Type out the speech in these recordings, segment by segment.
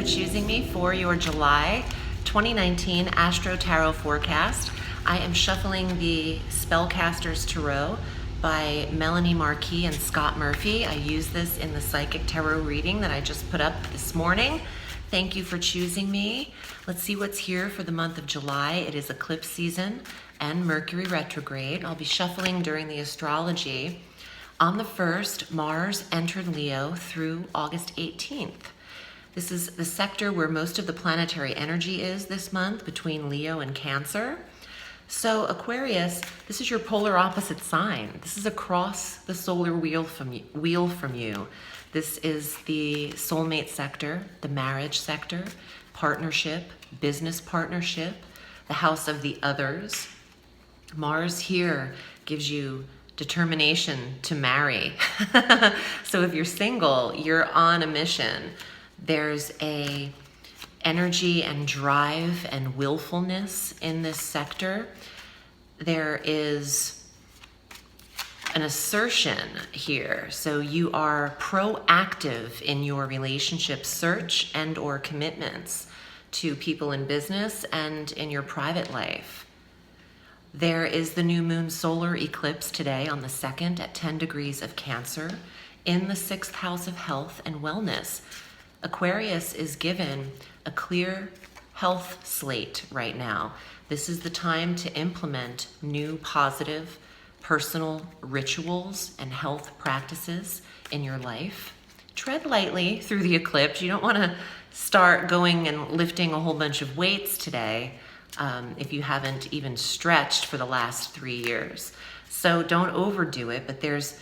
choosing me for your July 2019 Astro Tarot forecast. I am shuffling the Spellcasters Tarot by Melanie Marquis and Scott Murphy. I use this in the Psychic Tarot reading that I just put up this morning. Thank you for choosing me. Let's see what's here for the month of July. It is eclipse season and Mercury retrograde. I'll be shuffling during the astrology. On the 1st, Mars entered Leo through August 18th. This is the sector where most of the planetary energy is this month, between Leo and Cancer. So Aquarius, this is your polar opposite sign. This is across the solar wheel from you. This is the soulmate sector, the marriage sector, partnership, business partnership, the house of the others. Mars here gives you determination to marry. So if you're single, you're on a mission. There's a energy and drive and willfulness in this sector. There is an assertion here. So you are proactive in your relationship search and or commitments to people in business and in your private life. There is the new moon solar eclipse today on the 2nd at 10 degrees of Cancer in the 6th house of health and wellness. Aquarius is given a clear health slate right now. This is the time to implement new positive personal rituals and health practices in your life. Tread lightly through the eclipse. You don't want to start going and lifting a whole bunch of weights today if you haven't even stretched for the last 3 years. So don't overdo it, but there's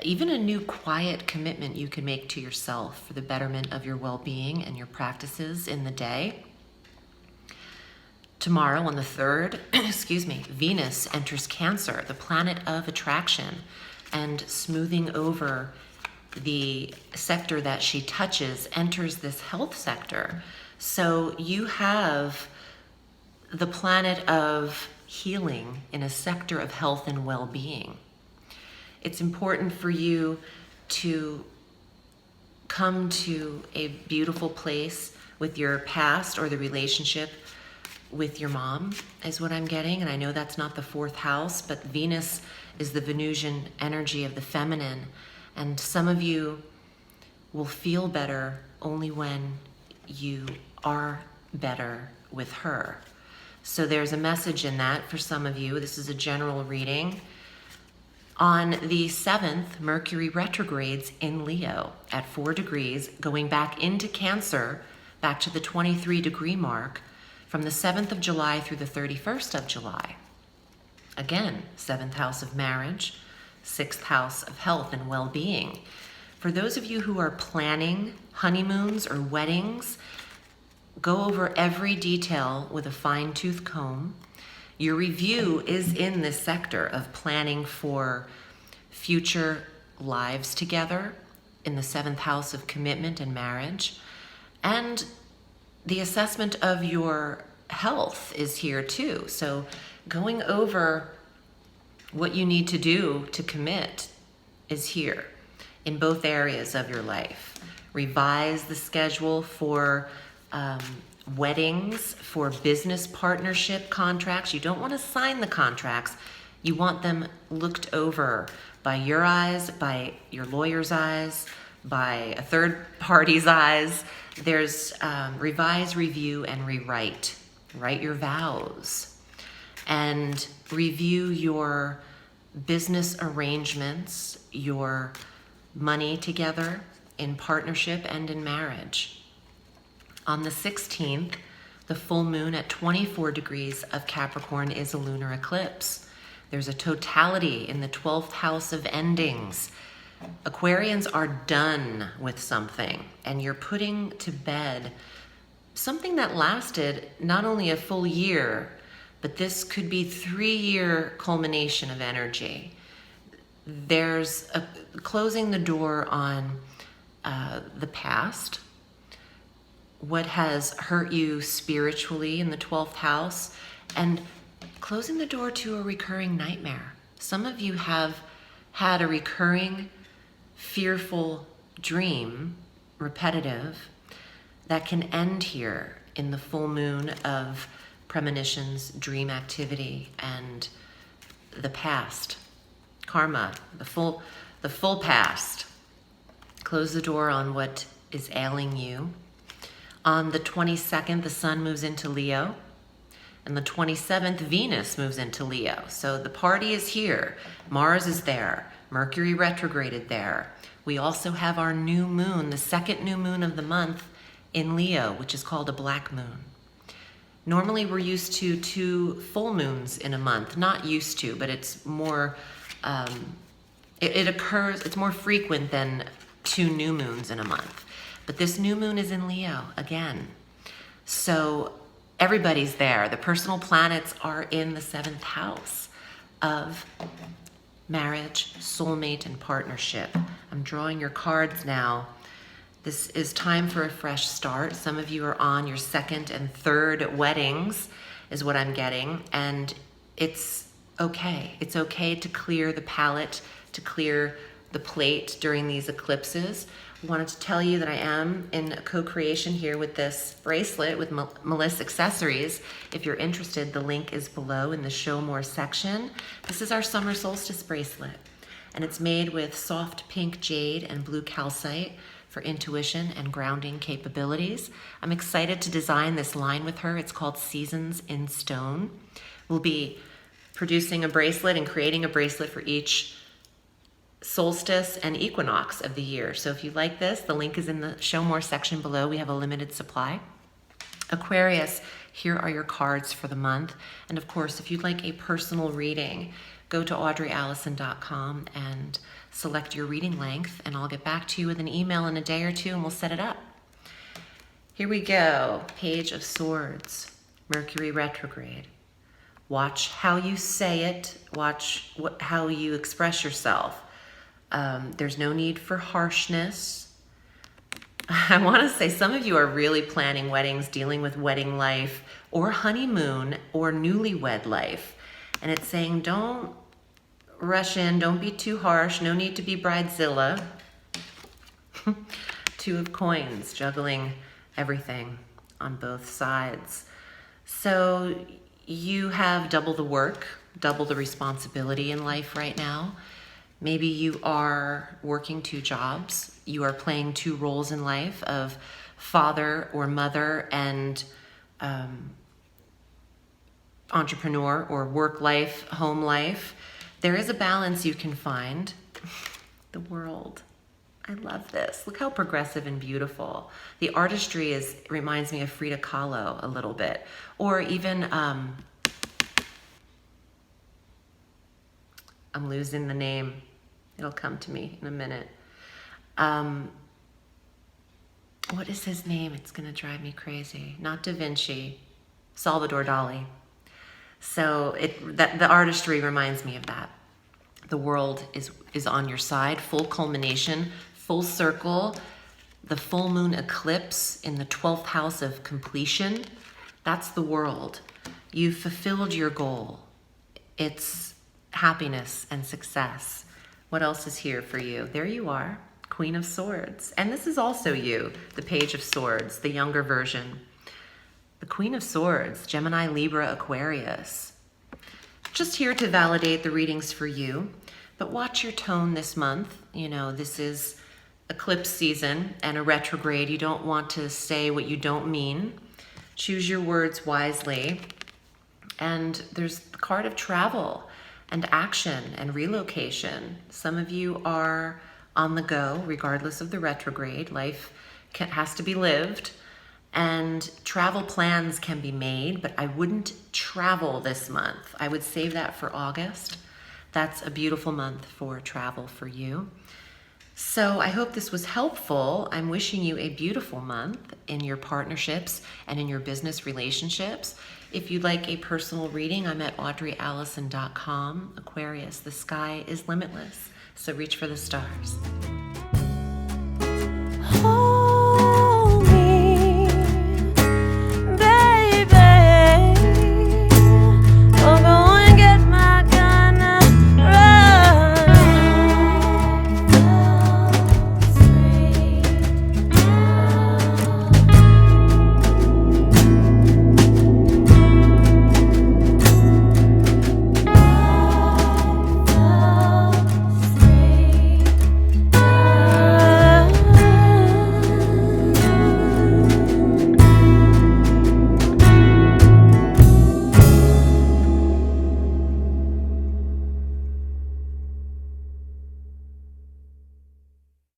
even a new quiet commitment you can make to yourself for the betterment of your well-being and your practices in the day. Tomorrow on the 3rd, Venus enters Cancer, the planet of attraction, and smoothing over the sector that she touches enters this health sector. So you have the planet of healing in a sector of health and well-being. It's important for you to come to a beautiful place with your past or the relationship with your mom is what I'm getting. And I know that's not the 4th house, but Venus is the Venusian energy of the feminine. And some of you will feel better only when you are better with her. So there's a message in that for some of you. This is a general reading. On the 7th, Mercury retrogrades in Leo at 4 degrees, going back into Cancer, back to the 23-degree mark, from the 7th of July through the 31st of July. Again, 7th house of marriage, 6th house of health and well-being. For those of you who are planning honeymoons or weddings, go over every detail with a fine-tooth comb. Your review is in this sector of planning for future lives together in the 7th house of commitment and marriage. And the assessment of your health is here too. So going over what you need to do to commit is here in both areas of your life. Revise the schedule for weddings, for business partnership contracts. You don't want to sign the contracts. You want them looked over by your eyes, by your lawyer's eyes, by a third party's eyes. There's revise, review, and rewrite. Write your vows and review your business arrangements, your money together in partnership and in marriage. On the 16th, the full moon at 24 degrees of Capricorn is a lunar eclipse. There's a totality in the 12th house of endings. Aquarians are done with something, and you're putting to bed something that lasted not only a full year, but this could be 3-year culmination of energy. There's a closing the door on the past, what has hurt you spiritually in the 12th house, and closing the door to a recurring nightmare. Some of you have had a recurring fearful dream, repetitive, that can end here in the full moon of premonitions, dream activity, and the past, karma, the full past. Close the door on what is ailing you. On the 22nd, the sun moves into Leo, and the 27th, Venus moves into Leo. So the party is here. Mars is there. Mercury retrograded there. We also have our new moon, the second new moon of the month in Leo, which is called a black moon. Normally we're used to 2 full moons in a month. Not used to, but it's more, it occurs, it's more frequent than 2 new moons in a month. But this new moon is in Leo again. So everybody's there. The personal planets are in the 7th house of marriage, soulmate, and partnership. I'm drawing your cards now. This is time for a fresh start. Some of you are on your 2nd and 3rd weddings, is what I'm getting. And it's okay. It's okay to clear the palette, to clear the plate during these eclipses. I wanted to tell you that I am in co-creation here with this bracelet with Melissa Accessories. If you're interested, the link is below in the Show More section. This is our summer solstice bracelet, and it's made with soft pink jade and blue calcite for intuition and grounding capabilities. I'm excited to design this line with her. It's called Seasons in Stone. We'll be producing a bracelet and creating a bracelet for each solstice and equinox of the year. So if you like this, the link is in the Show More section below. We have a limited supply. Aquarius, here are your cards for the month. And of course, if you'd like a personal reading, go to audreyalison.com and select your reading length, and I'll get back to you with an email in a day or 2 and we'll set it up. Here we go. Page of Swords, Mercury retrograde. Watch how you say it. Watch how you express yourself. There's no need for harshness. I want to say some of you are really planning weddings, dealing with wedding life or honeymoon or newlywed life. And it's saying don't rush in, don't be too harsh, no need to be bridezilla. 2 of coins, juggling everything on both sides. So you have double the work, double the responsibility in life right now. Maybe you are working 2 jobs. You are playing 2 roles in life of father or mother and entrepreneur, or work life, home life. There is a balance you can find. The world. I love this. Look how progressive and beautiful. The artistry reminds me of Frida Kahlo a little bit. Or even, I'm losing the name. It'll come to me in a minute. What is his name? It's gonna drive me crazy. Not Da Vinci, Salvador Dali. So the artistry reminds me of that. The world is on your side, full culmination, full circle. The full moon eclipse in the 12th house of completion. That's the world. You've fulfilled your goal. It's happiness and success. What else is here for you? There you are, Queen of Swords. And this is also you, the Page of Swords, the younger version. The Queen of Swords, Gemini, Libra, Aquarius. Just here to validate the readings for you, but watch your tone this month. You know, this is eclipse season and a retrograde. You don't want to say what you don't mean. Choose your words wisely. And there's the card of travel and action and relocation. Some of you are on the go, regardless of the retrograde. Life has to be lived. And travel plans can be made, but I wouldn't travel this month. I would save that for August. That's a beautiful month for travel for you. So I hope this was helpful. I'm wishing you a beautiful month in your partnerships and in your business relationships. If you'd like a personal reading, I'm at audreyalison.com. Aquarius, the sky is limitless, so reach for the stars.